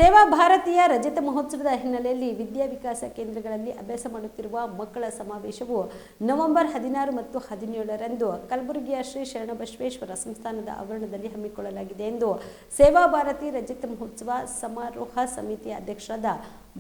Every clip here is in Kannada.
ಸೇವಾ ಭಾರತೀಯ ರಜತ ಮಹೋತ್ಸವದ ಹಿನ್ನೆಲೆಯಲ್ಲಿ ವಿದ್ಯಾವಿಕಾಸ ಕೇಂದ್ರಗಳಲ್ಲಿ ಅಭ್ಯಾಸ ಮಾಡುತ್ತಿರುವ ಮಕ್ಕಳ ಸಮಾವೇಶವು ನವೆಂಬರ್ 16 ಮತ್ತು 17ರಂದು ಕಲಬುರಗಿಯ ಶ್ರೀ ಶರಣಬಸವೇಶ್ವರ ಸಂಸ್ಥಾನದ ಆವರಣದಲ್ಲಿ ಹಮ್ಮಿಕೊಳ್ಳಲಾಗಿದೆ ಎಂದು ಸೇವಾ ಭಾರತಿ ರಜತ ಮಹೋತ್ಸವ ಸಮಾರೋಹ ಸಮಿತಿಯ ಅಧ್ಯಕ್ಷರಾದ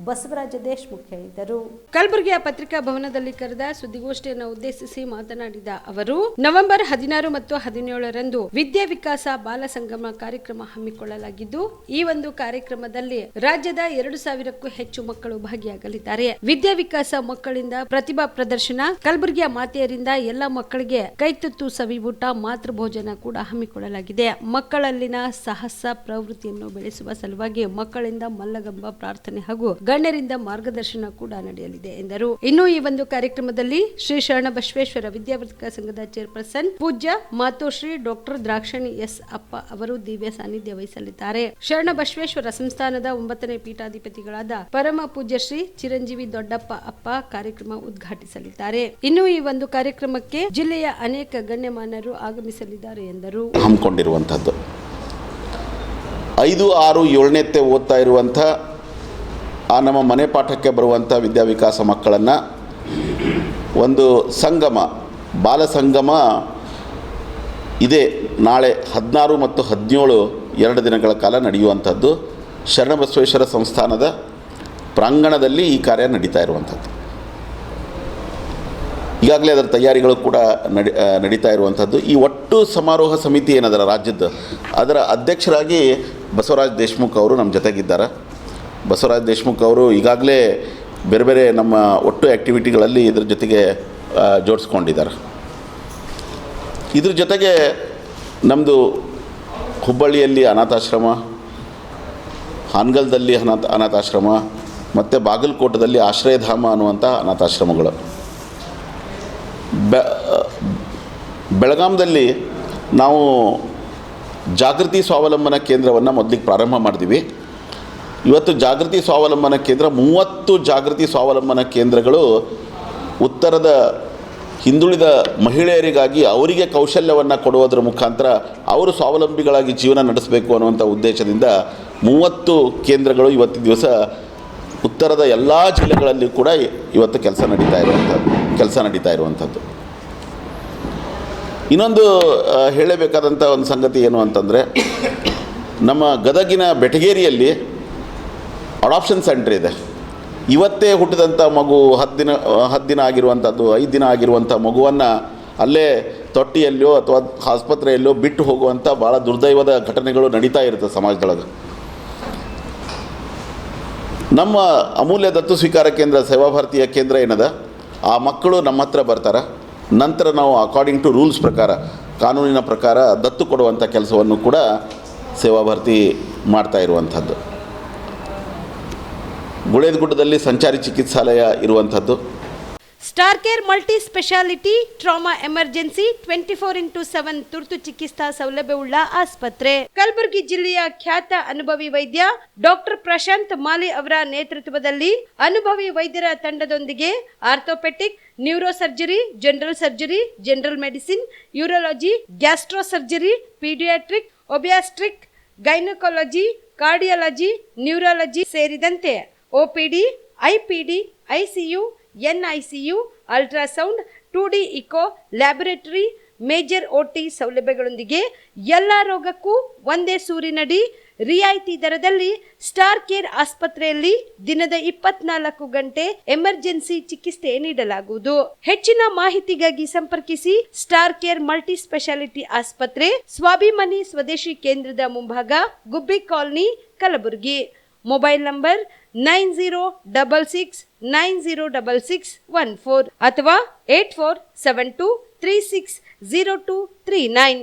ಬಸವರಾಜ ದೇಶಮುಖ್ ಹೇಳಿದರು. ಕಲಬುರಗಿಯ ಪತ್ರಿಕಾ ಭವನದಲ್ಲಿ ಕರೆದ ಸುದ್ದಿಗೋಷ್ಠಿಯನ್ನು ಉದ್ದೇಶಿಸಿ ಮಾತನಾಡಿದ ಅವರು, ನವೆಂಬರ್ 16 ಮತ್ತು 17ರಂದು ವಿದ್ಯಾವಿಕಾಸ ಬಾಲ ಸಂಗಮ ಕಾರ್ಯಕ್ರಮ ಹಮ್ಮಿಕೊಳ್ಳಲಾಗಿದ್ದು, ಈ ಒಂದು ಕಾರ್ಯಕ್ರಮದಲ್ಲಿ ರಾಜ್ಯದ 2,000ಕ್ಕೂ ಹೆಚ್ಚು ಮಕ್ಕಳು ಭಾಗಿಯಾಗಲಿದ್ದಾರೆ. ವಿದ್ಯಾವಿಕಾಸ ಮಕ್ಕಳಿಂದ ಪ್ರತಿಭಾ ಪ್ರದರ್ಶನ, ಕಲಬುರಗಿಯ ಮಾತೆಯರಿಂದ ಎಲ್ಲ ಮಕ್ಕಳಿಗೆ ಕೈತುತ್ತು ಸವಿಯೂಟ, ಮಾತೃ ಭೋಜನ ಕೂಡ ಹಮ್ಮಿಕೊಳ್ಳಲಾಗಿದೆ. ಮಕ್ಕಳಲ್ಲಿನ ಸಾಹಸ ಪ್ರವೃತ್ತಿಯನ್ನು ಬೆಳೆಸುವ ಸಲುವಾಗಿ ಮಕ್ಕಳಿಂದ ಮಲ್ಲಗಂಬ ಪ್ರಾರ್ಥನೆ ಹಾಗೂ ಗಣ್ಯರಿಂದ ಮಾರ್ಗದರ್ಶನ ಕೂಡ ನಡೆಯಲಿದೆ ಎಂದರು. ಇನ್ನು ಈ ಒಂದು ಕಾರ್ಯಕ್ರಮದಲ್ಲಿ ಶ್ರೀ ಶರಣಬಸವೇಶ್ವರ ವಿದ್ಯಾವರ್ಧಕ ಸಂಘದ ಚೇರ್ಪರ್ಸನ್ ಪೂಜ್ಯ ಮಾತೋಶ್ರೀ ಡಾಕ್ಟರ್ ದ್ರಾಕ್ಷಣಿ ಎಸ್ ಅಪ್ಪ ಅವರು ದಿವ್ಯ ಸಾನ್ನಿಧ್ಯ ವಹಿಸಲಿದ್ದಾರೆ. ಶರಣಬಸವೇಶ್ವರ ಸಂಸ್ಥಾನದ 9ನೇ ಪೀಠಾಧಿಪತಿಗಳಾದ ಪರಮ ಪೂಜ್ಯ ಶ್ರೀ ಚಿರಂಜೀವಿ ದೊಡ್ಡಪ್ಪ ಅಪ್ಪ ಕಾರ್ಯಕ್ರಮ ಉದ್ಘಾಟಿಸಲಿದ್ದಾರೆ. ಇನ್ನು ಈ ಒಂದು ಕಾರ್ಯಕ್ರಮಕ್ಕೆ ಜಿಲ್ಲೆಯ ಅನೇಕ ಗಣ್ಯಮಾನ್ಯರು ಆಗಮಿಸಲಿದ್ದಾರೆ ಎಂದರು. ಹಮ್ಮಿಕೊಂಡಿರುವಂತದ್ದು 5, 6, 7ನೇ ಓದ್ತಾ ಇರುವಂಥ ನಮ್ಮ ಮನೆ ಪಾಠಕ್ಕೆ ಬರುವಂಥ ವಿದ್ಯಾವಿಕಾಸ ಮಕ್ಕಳನ್ನು ಒಂದು ಸಂಗಮ, ಬಾಲ ಸಂಗಮ ಇದೆ. ನಾಳೆ 16 ಮತ್ತು 17 2 ದಿನಗಳ ಕಾಲ ನಡೆಯುವಂಥದ್ದು ಶರಣಬಸವೇಶ್ವರ ಸಂಸ್ಥಾನದ ಪ್ರಾಂಗಣದಲ್ಲಿ ಈ ಕಾರ್ಯ ನಡೀತಾ ಇರುವಂಥದ್ದು. ಈಗಾಗಲೇ ಅದರ ತಯಾರಿಗಳು ಕೂಡ ನಡೀತಾ ಇರುವಂಥದ್ದು. ಈ ಒಟ್ಟು ಸಮಾರೋಹ ಸಮಿತಿ ಏನದರ ರಾಜ್ಯದ, ಅದರ ಅಧ್ಯಕ್ಷರಾಗಿ ಬಸವರಾಜ ದೇಶಮುಖ್ ಅವರು ನಮ್ಮ ಜೊತೆಗಿದ್ದಾರೆ. ಬಸವರಾಜ ದೇಶಮುಖ್ ಅವರು ಈಗಾಗಲೇ ಬೇರೆ ಬೇರೆ ನಮ್ಮ ಒಟ್ಟು ಆ್ಯಕ್ಟಿವಿಟಿಗಳಲ್ಲಿ ಇದ್ರ ಜೊತೆಗೆ ಜೋಡಿಸ್ಕೊಂಡಿದ್ದಾರೆ. ಇದ್ರ ಜೊತೆಗೆ ನಮ್ಮದು ಹುಬ್ಬಳ್ಳಿಯಲ್ಲಿ ಅನಾಥಾಶ್ರಮ, ಹಾನಗಲ್ದಲ್ಲಿ ಅನಾಥಾಶ್ರಮ ಮತ್ತು ಬಾಗಲಕೋಟದಲ್ಲಿ ಆಶ್ರಯಧಾಮ ಅನ್ನುವಂಥ ಅನಾಥಾಶ್ರಮಗಳು, ಬೆಳಗಾಂದಲ್ಲಿ ನಾವು ಜಾಗೃತಿ ಸ್ವಾವಲಂಬನ ಕೇಂದ್ರವನ್ನು ಮೊದಲಿಗೆ ಪ್ರಾರಂಭ ಮಾಡಿದ್ವಿ. ಇವತ್ತು ಜಾಗೃತಿ ಸ್ವಾವಲಂಬನ ಕೇಂದ್ರ 30 ಜಾಗೃತಿ ಸ್ವಾವಲಂಬನ ಕೇಂದ್ರಗಳು ಉತ್ತರದ ಹಿಂದುಳಿದ ಮಹಿಳೆಯರಿಗಾಗಿ ಅವರಿಗೆ ಕೌಶಲ್ಯವನ್ನು ಕೊಡುವುದರ ಮುಖಾಂತರ ಅವರು ಸ್ವಾವಲಂಬಿಗಳಾಗಿ ಜೀವನ ನಡೆಸಬೇಕು ಅನ್ನುವಂಥ ಉದ್ದೇಶದಿಂದ 30 ಕೇಂದ್ರಗಳು ಇವತ್ತಿನ ದಿವಸ ಉತ್ತರದ ಎಲ್ಲ ಜಿಲ್ಲೆಗಳಲ್ಲಿ ಕೂಡ ಇವತ್ತು ಕೆಲಸ ನಡೀತಾ ಇರುವಂಥದ್ದು. ಇನ್ನೊಂದು ಹೇಳಬೇಕಾದಂಥ ಒಂದು ಸಂಗತಿ ಏನು ಅಂತಂದರೆ, ನಮ್ಮ ಗದಗಿನ ಬೆಟಗೇರಿಯಲ್ಲಿ ಅಡಾಪ್ಷನ್ ಸೆಂಟರ್ ಇದೆ. ಇವತ್ತೇ ಹುಟ್ಟಿದಂಥ ಮಗು 10 ದಿನ ಆಗಿರುವಂಥದ್ದು, 5 ದಿನ ಆಗಿರುವಂಥ ಮಗುವನ್ನು ಅಲ್ಲೇ ತೊಟ್ಟಿಯಲ್ಲೋ ಅಥವಾ ಆಸ್ಪತ್ರೆಯಲ್ಲೋ ಬಿಟ್ಟು ಹೋಗುವಂಥ ಭಾಳ ದುರ್ದೈವದ ಘಟನೆಗಳು ನಡೀತಾ ಇರುತ್ತೆ ಸಮಾಜದೊಳಗೆ. ನಮ್ಮ ಅಮೂಲ್ಯ ದತ್ತು ಸ್ವೀಕಾರ ಕೇಂದ್ರ, ಸೇವಾ ಭಾರತೀಯ ಕೇಂದ್ರ ಏನದ, ಆ ಮಕ್ಕಳು ನಮ್ಮ ಹತ್ರ ಬರ್ತಾರೆ. ನಂತರ ನಾವು ಅಕಾರ್ಡಿಂಗ್ ಟು ರೂಲ್ಸ್ ಪ್ರಕಾರ, ಕಾನೂನಿನ ಪ್ರಕಾರ ದತ್ತು ಕೊಡುವಂಥ ಕೆಲಸವನ್ನು ಕೂಡ ಸೇವಾ ಭಾರತಿ ಮಾಡ್ತಾ ಇರುವಂಥದ್ದು. ಗುಳೇದಗುಡ್ಡದಲ್ಲಿ ಸಂಚಾರಿ ಚಿಕಿತ್ಸಾಲಯ ಇರುವಂಥದ್ದು. Star care multi speciality trauma emergency 24x7 ತುರ್ತು ಚಿಕಿತ್ಸಾ ಸೌಲಭ್ಯವುಳ್ಳ ಆಸ್ಪತ್ರೆ. ಕಲಬುರಗಿ ಜಿಲ್ಲೆಯ ಖ್ಯಾತ ಅನುಭವಿ ವೈದ್ಯ ಡಾಕ್ಟರ್ ಪ್ರಶಾಂತ್ ಮಾಲಿ ಅವರ ನೇತೃತ್ವದಲ್ಲಿ ಅನುಭವಿ ವೈದ್ಯರ ತಂಡದೊಂದಿಗೆ orthopaedic, neuro surgery, general medicine, urology, gastro surgery, paediatric, obstetric, gynaecology, cardiology, neurology ಸೇರಿದಂತೆ OPD, IPD, ICU, NICU, ultrasound, 2D echo, laboratory, major OT ಸೌಲಭ್ಯಗಳೊಂದಿಗೆ ಎಲ್ಲ ರೋಗಕ್ಕೂ ಒಂದೇ ಸೂರಿನಡಿ ರಿಯಾಯಿತಿ ದರದಲ್ಲಿ ಸ್ಟಾರ್ ಕೇರ್ ಆಸ್ಪತ್ರೆಯಲ್ಲಿ ದಿನದ 24 ಗಂಟೆ ಎಮರ್ಜೆನ್ಸಿ ಚಿಕಿತ್ಸೆ ನೀಡಲಾಗುವುದು. ಹೆಚ್ಚಿನ ಮಾಹಿತಿಗಾಗಿ ಸಂಪರ್ಕಿಸಿ ಸ್ಟಾರ್ ಕೇರ್ ಮಲ್ಟಿ ಸ್ಪೆಷಾಲಿಟಿ ಆಸ್ಪತ್ರೆ, ಸ್ವಾಭಿಮಾನಿ ಸ್ವದೇಶಿ ಕೇಂದ್ರದ ಮುಂಭಾಗ, ಗುಬ್ಬಿ ಕಾಲನಿ, ಕಲಬುರಗಿ. ಮೊಬೈಲ್ ನಂಬರ್ 9066906614 ಅಥವಾ 8472360239.